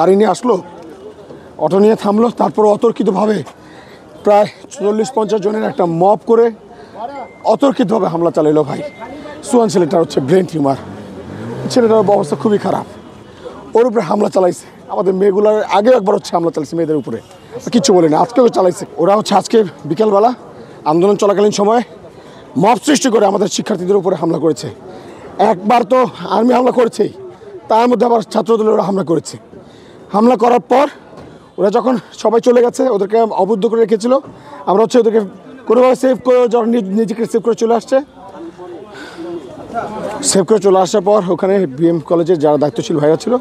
গাড়ি নিয়ে আসলো, অটো নিয়ে থামলো, তারপর অতর্কিতভাবে প্রায় 40-50 জনের একটা মব করে অতর্কিতভাবে হামলা চালাইলো। ভাই সুয়ান ছেলেটার হচ্ছে ব্রেন টিউমার, ছেলেটার অবস্থা খুবই খারাপ। ওর উপরে হামলা চালাইছে। আমাদের মেয়েগুলোর আগেও একবার হচ্ছে হামলা চালাইছে মেয়েদের উপরে, কিচ্ছু বলে না, আজকেও চালাইছে। ওরা হচ্ছে আজকে বিকেলবেলা আন্দোলন চলাকালীন সময় মব সৃষ্টি করে আমাদের শিক্ষার্থীদের উপরে হামলা করেছে। একবার তো আর্মি হামলা করেছেই, তার মধ্যে আবার ছাত্রদলের ওরা হামলা করেছে। হামলা করার পর ওরা যখন সবাই চলে গেছে, ওদেরকে অবরুদ্ধ করে রেখেছিল। আমরা হচ্ছে ওদেরকে কোনোভাবে সেভ করে, যখন নিজেকে সেভ করে চলে আসছে, সেভ করে চলে আসার পর ওখানে বিএম কলেজের যারা দায়িত্বশীল ভাইরা ছিল,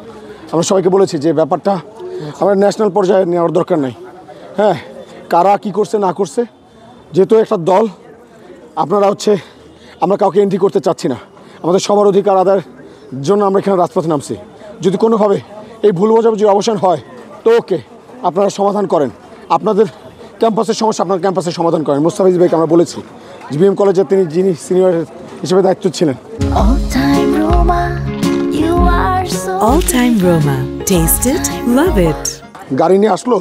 আমরা সবাইকে বলেছি যে ব্যাপারটা আমরা ন্যাশনাল পর্যায়ে নেওয়ার দরকার নাই। হ্যাঁ, কারা কী করছে না করছে, যেহেতু একটা দল, আপনারা হচ্ছে আমরা কাউকে এন্ট্রি করতে চাচ্ছি না। আমাদের সবার অধিকার আদায়ের জন্য আমরা এখানে রাজপথে নামছি। যদি কোনোভাবে এই ভুল বোঝাবুঝির অবসান হয় তো ওকে, আপনারা সমাধান করেন। আপনাদের ক্যাম্পাসের সমস্যা আপনার ক্যাম্পাসের সমাধান করেন। মুস্তাফিজ ভাইকে আমরা বলেছি, বিএম কলেজে যিনি সিনিয়র হিসেবে দায়িত্ব ছিলেন। All time Roma. Taste it, love it. গাড়ি নিয়ে আসলো,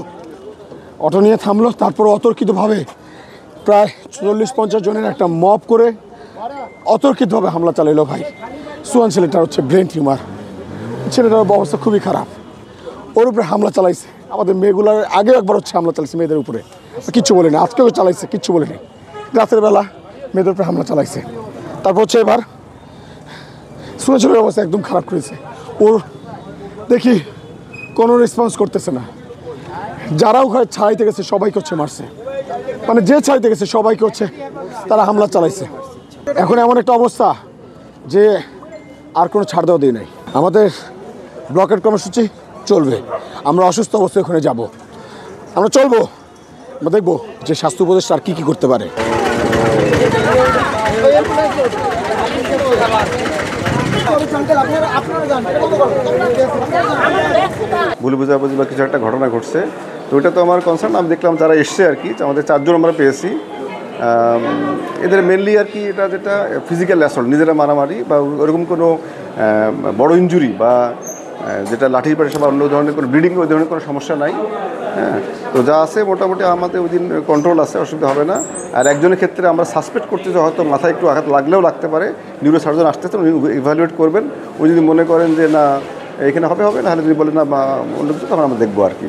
অটো নিয়ে থামলো, তারপর অতর্কিতভাবে প্রায় 40-50 জনের একটা মব করে অতর্কিতভাবে হামলা চালাইলো। ভাই সুয়ান ছেলেটার হচ্ছে ব্রেন টিউমার, ছেলেটার অবস্থা খুবই খারাপ। ওর উপরে হামলা চালাইছে। আমাদের মেয়েগুলোর আগেও একবার হচ্ছে হামলা চালাইছে মেয়েদের উপরে, কিচ্ছু বলে না, আজকেও চালাইছে, কিচ্ছু বলে নেই। রাতের বেলা মেয়েদের উপরে হামলা চালাইছে। তারপর হচ্ছে এবার সুয়ান ছেলের অবস্থা একদম খারাপ করেছে। ওর দেখি কোনো রেসপন্স করতেছে না। যারা ওখানে ছাড়াইতে গেছে সবাইকে হচ্ছে মারছে, মানে যে ছাড়াইতে গেছে সবাইকে হচ্ছে তারা হামলা চালাইছে। এখন এমন একটা অবস্থা যে আর কোনো ছাড় দেওয়া দিয়ে নাই। আমাদের ব্লকের কর্মসূচি চলবে, আমরা অসুস্থ অবস্থায় ওখানে যাব, আমরা চলবো, আমরা দেখবো যে স্বাস্থ্য উপদেষ্টা আর কী করতে পারে। ভুল বুঝাবুঝি বা কিছু একটা ঘটনা ঘটছে, তো ওইটা তো আমার কনসার্ন। আমি দেখলাম যারা এসছে আর কি, আমাদের 4 জন আমরা পেয়েছি। এদের মেনলি আর কি এটা যেটা ফিজিক্যাল অ্যাসল্ট, নিজেরা মারামারি বা ওরকম কোনো বড় ইনজুরি বা যেটা লাঠির পেশা বা অন্য ধরনের কোনো ব্লিডিং, ওই ধরনের কোনো সমস্যা নাই। হ্যাঁ, তো যা আছে মোটামুটি আমাদের ওই দিন কন্ট্রোল আছে, অসুবিধা হবে না। আর একজনের ক্ষেত্রে আমরা সাসপেক্ট করতেছি হয়তো মাথায় একটু আঘাত লাগলেও লাগতে পারে। নিউরো সার্জন আসতেছে, উনি ইভ্যালুয়েট করবেন। উনি যদি মনে করেন যে না এখানে হবে, নাহলে যদি বলেন না বা অন্য কিছু, তখন আমরা দেখবো আর কি।